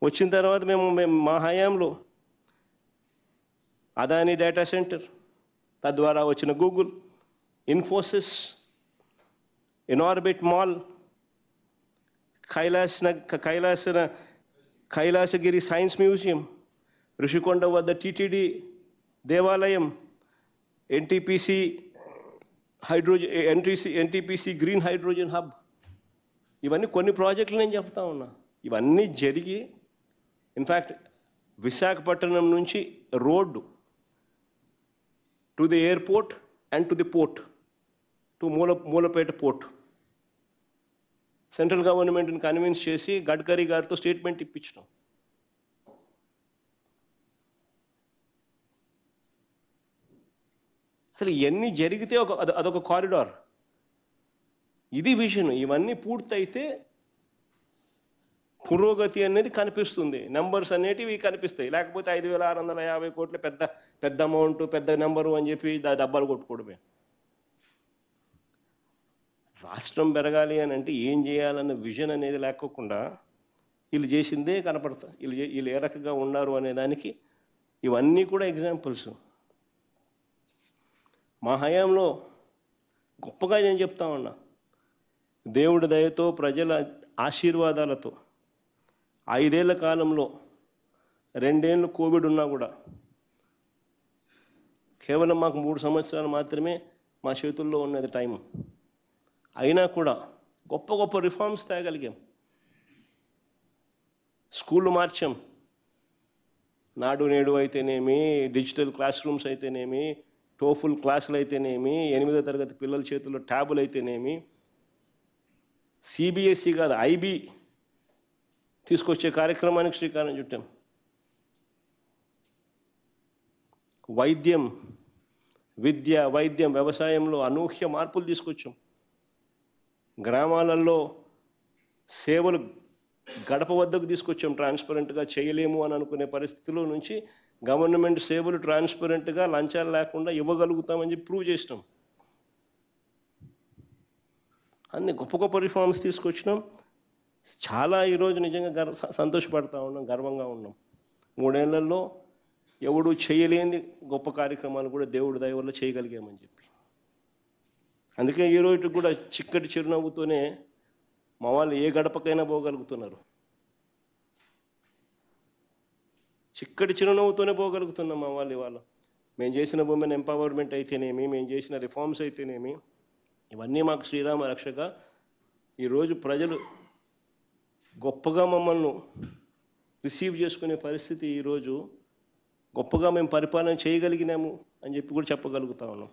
వచ్చిన తర్వాత మేము మా హయాంలో అదాని డేటా సెంటర్, తద్వారా వచ్చిన Google, Infosys, Inorbit mall, Kailasagiri science museum, Rushikonda వద్ద టీటీడీ దేవాలయం, ఎన్టీపీసీ గ్రీన్ హైడ్రోజన్ హబ్, ఇవన్నీ కొన్ని ప్రాజెక్టులు నేను చెప్తా ఉన్నా. ఇవన్నీ జరిగి ఇన్ఫ్యాక్ట్ విశాఖపట్నం నుంచి road to the airport and to the port, to Mulapeta port, central గవర్నమెంట్ని కన్విన్స్ చేసి గడ్కరీ గారితో స్టేట్మెంట్ ఇప్పించడం. అసలు ఇవన్నీ జరిగితే అదొక కారిడార్. ఇది విజన్. ఇవన్నీ పూర్తయితే పురోగతి అనేది కనిపిస్తుంది, నెంబర్స్ అనేటివి కనిపిస్తాయి. లేకపోతే 5,650 కోట్లు పెద్ద అమౌంట్, పెద్ద నెంబరు అని చెప్పి డబ్బాలు కొట్టుకోవడమే. రాష్ట్రం పెరగాలి అని అంటే ఏం చేయాలన్న విజన్ అనేది లేకోకుండా వీళ్ళు చేసిందే కనపడతాయి. వీళ్ళు ఏ రకంగా ఉన్నారు అనే దానికి ఇవన్నీ కూడా ఎగ్జాంపుల్స్. మా హయాంలో గొప్పగా నేను చెప్తా ఉన్నా, దేవుడి దయతో, ప్రజల ఆశీర్వాదాలతో 5 ఏళ్ల కాలంలో 2 ఏళ్ళు కోవిడ్ ఉన్నా కూడా కేవలం మాకు 3 సంవత్సరాలు మాత్రమే మా చేతుల్లో ఉన్నది టైం. అయినా కూడా గొప్ప రిఫార్మ్స్ తేగలిగాం. స్కూళ్ళు మార్చాం. నాడు నేడు అయితేనేమి, డిజిటల్ క్లాస్ రూమ్స్ అయితేనేమి, టోఫుల్ క్లాసులు అయితేనేమి, 8వ తరగతి పిల్లల చేతుల్లో ట్యాబులు అయితేనేమి, సిబిఎస్ఈ కాదు ఐబీ తీసుకొచ్చే కార్యక్రమానికి శ్రీకారం చుట్టాం. వైద్యం, వ్యవసాయంలో అనూహ్య మార్పులు తీసుకొచ్చాం. గ్రామాలలో సేవలు గడప వద్దకు తీసుకొచ్చాం. ట్రాన్స్పరెంట్గా చేయలేము అని అనుకునే పరిస్థితుల్లో నుంచి గవర్నమెంట్ సేవలు ట్రాన్స్పరెంట్గా లంచాలు లేకుండా ఇవ్వగలుగుతామని చెప్పి ప్రూవ్ చేసినాం. అన్ని గొప్ప రిఫార్మ్స్ తీసుకొచ్చినాం. చాలా ఈరోజు నిజంగా సంతోషపడతా ఉన్నాం, గర్వంగా ఉన్నాం. 3 ఏళ్లలో ఎవడు చేయలేని గొప్ప కార్యక్రమాలు కూడా దేవుడి దయ వల్ల చేయగలిగామని చెప్పి. అందుకే ఈరోజు కూడా చిక్కటి చిరునవ్వుతోనే మా వాళ్ళు ఏ గడపకైనా పోగలుగుతున్నారు. చిక్కటి చిరునవ్వుతోనే పోగలుగుతున్నాం మా వాళ్ళు ఇవాళ. మేము చేసిన ఉమెన్ ఎంపవర్మెంట్ అయితేనేమి, మేము చేసిన రిఫార్మ్స్ అయితేనేమి, ఇవన్నీ మాకు శ్రీరామ రక్షగా. ఈరోజు ప్రజలు గొప్పగా మమ్మల్ని రిసీవ్ చేసుకునే పరిస్థితి, ఈరోజు గొప్పగా మేము పరిపాలన చేయగలిగినాము అని చెప్పి కూడా చెప్పగలుగుతా ఉన్నాం.